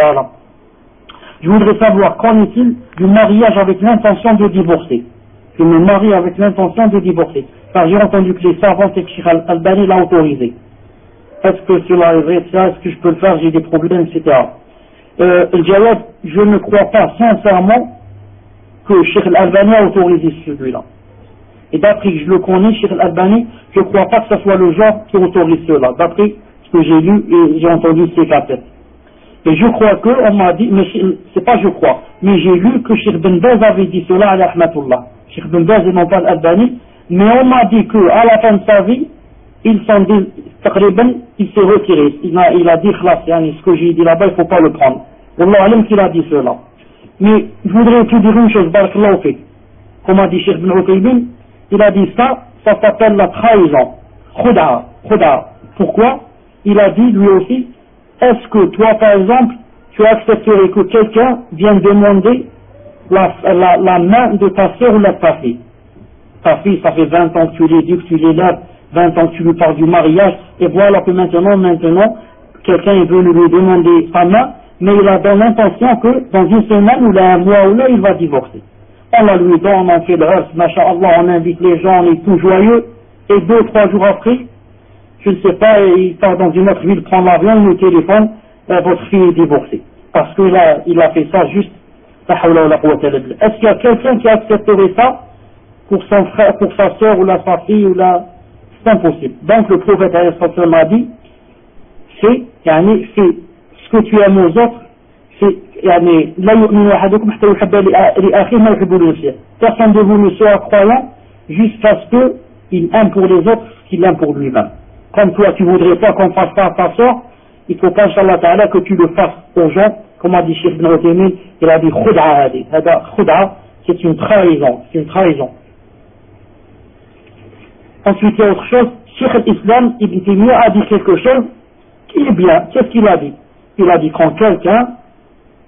Voilà. Je voudrais savoir, qu'en est-il du mariage avec l'intention de divorcer? Je me marie avec l'intention de divorcer. Car j'ai entendu que les savants et que Cheikh Al-Albani l'a autorisé. Est-ce que cela est vrai, est-ce que je peux le faire, j'ai des problèmes, etc. Le jawab, je ne crois pas sincèrement que Cheikh Al-Albani a autorisé celui-là. Et d'après que je le connais, Cheikh Al-Albani, je ne crois pas que ce soit le genre qui autorise cela. D'après ce que j'ai lu et j'ai entendu ses cassettes. Et je crois que, on m'a dit, mais c'est pas je crois, mais j'ai lu que Cheikh Ben Baz avait dit cela à l'Ahmatullah. Cheikh Ben Baz et non pas Al-Albani, mais on m'a dit qu'à la fin de sa vie, il s'en dit, il s'est retiré. Il a dit, ce que j'ai dit là-bas, il ne faut pas le prendre. Wallah alam qu'il a dit cela. Mais je voudrais te dire une chose, barakallahu fik. Comme a dit Cheikh Ben Uthaymeen, il a dit ça s'appelle la trahison. Khuda. Pourquoi? Il a dit lui aussi, est-ce que toi par exemple, tu accepterais que quelqu'un vienne demander la main de ta sœur ou de ta fille? Ta fille, ça fait 20 ans que tu l'éduques, tu l'élèves, 20 ans que tu lui parles du mariage, et voilà que maintenant, quelqu'un est venu lui demander sa main, mais il a dans l'intention que dans une semaine ou là, un mois ou là, il va divorcer. On la lui donne, on fait le reste, masha'Allah, on invite les gens, on est tout joyeux, et 2-3 jours après, je ne sais pas, il part dans une autre ville prendre l'avion, il nous téléphone, votre fille est divorcée. Parce qu'il a fait ça juste, est-ce qu'il y a quelqu'un qui accepterait ça pour son frère, pour sa soeur ou sa fille ou c'est impossible. Donc le prophète a dit, c'est ce que tu aimes aux autres, personne de vous ne soit croyant jusqu'à ce qu'il aime pour les autres ce qu'il aime pour lui-même. Comme toi tu voudrais pas qu'on fasse ça à ta soeur, il faut pas, Inch'Allah Ta'ala, que tu le fasses aux gens, comme a dit Cheikh Ibn Uthaymeen, il a dit khud'a, c'est une trahison. Ensuite, il y a autre chose, Cheikh al-Islam Ibn Taymiyyah a dit quelque chose qui est bien. Qu'est-ce qu'il a dit? Il a dit quand quelqu'un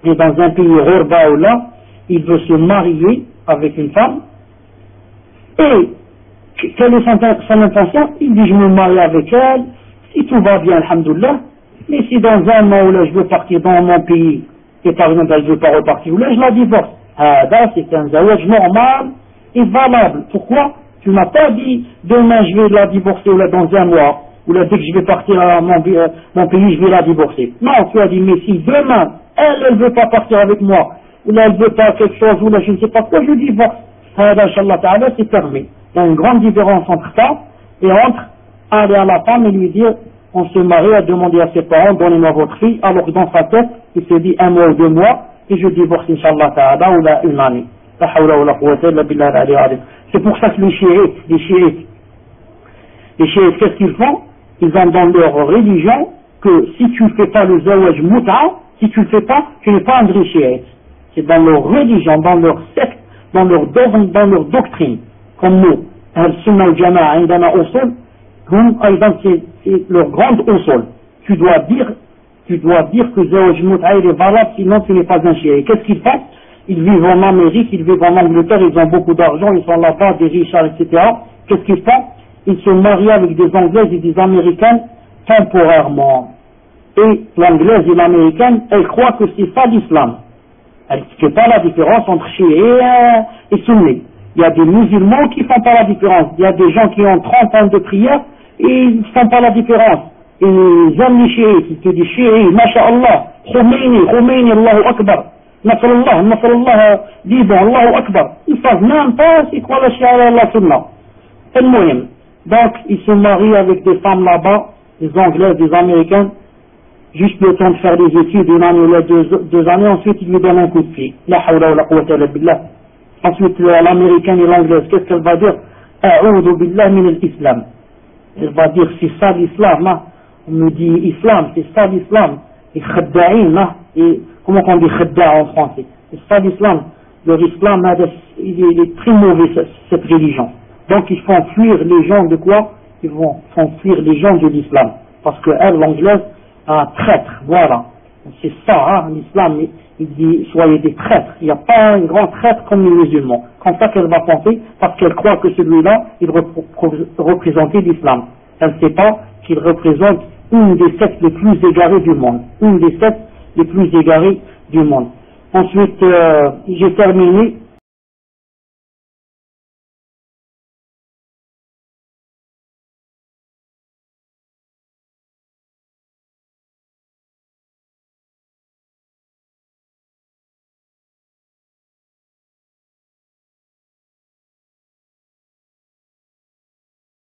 est dans un pays ghurba ou là, il veut se marier avec une femme, et quelle est son intention? Il dit je me marie avec elle, si tout va bien, alhamdoulilah, mais si dans un mois ou là je veux partir dans mon pays, et par exemple elle ne veut pas repartir ou là, je la divorce. C'est un zawaj normal et valable. Pourquoi? Tu m'as pas dit demain je vais la divorcer ou là dans un mois, ou là dès que je vais partir à mon pays je vais la divorcer. Non, tu as dit mais si demain elle ne veut pas partir avec moi, ou là elle ne veut pas quelque chose, ou là je ne sais pas quoi, je divorce. Inch'Allah Ta'ala, c'est permis. Il y a une grande différence entre ça et entre aller à la femme et lui dire on se marie, à demander à ses parents donnez-moi votre fille, alors que dans sa tête il se dit 1 mois ou 2 mois et je divorce Inch'Allah Ta'ala ou là une année. C'est pour ça que les chiites, qu'est-ce qu'ils font? Ils ont dans leur religion que si tu ne fais pas le zawaj mut'a, si tu ne le fais pas, tu n'es pas un vrai chiite. C'est dans leur religion, dans leur secte, dans leur dogme, dans leur doctrine. Comme nous, al-sunnah al-jama'a, indana usul, c'est leur grande usul. Tu dois dire que zawaj mut'a est valable, sinon tu n'es pas un chiite. Qu'est-ce qu'ils font? Ils vivent en Amérique, ils vivent en Angleterre, ils ont beaucoup d'argent, ils sont là-bas, des richards, etc. Qu'est-ce qu'ils font? Ils se marient avec des Anglaises et des Américaines temporairement. Et l'Anglaise et l'Américaine, elles croient que c'est ça l'islam. Elle ne fait pas la différence entre chiites et sunnis. Il y a des musulmans qui ne font pas la différence. Il y a des gens qui ont 30 ans de prière et ils ne font pas la différence. Et ils aiment les chiites, ils te disent chiites, masha'Allah, Khomeini, Allahu Akbar. Nasrallah, dit bon, Allahu Akbar. Ils ne savent même pas c'est quoi la shia et la sunna. C'est le moyen. Donc, ils se marient avec des femmes là-bas, des Anglaises, des Américains, juste le temps de faire des études, 1 année ou 2 années, ensuite ils lui donnent un coup de pied. La hawla wa la quwwata illa billah. Ensuite, l'Américaine et l'Anglaise, qu'est-ce qu'elle va dire? A'udhu billah min al-Islam. Elle va dire, c'est ça l'islam, hein? On me dit islam, c'est ça l'islam. Et khadda'in, hein? Et comment on dit khadda' en français? C'est ça l'islam. Leur islam, il est très mauvais, cette religion. Donc ils font fuir les gens de quoi? Ils font fuir les gens de l'islam. Parce que elle, l'anglaise, un traître, voilà. C'est ça, hein, l'islam, il dit soyez des traîtres. Il n'y a pas un grand traître comme les musulmans. Comme ça qu'elle va penser, parce qu'elle croit que celui-là, il représentait l'islam. Elle ne sait pas qu'il représente une des sectes les plus égarées du monde. Une des sectes les plus égarés du monde. Ensuite, j'ai terminé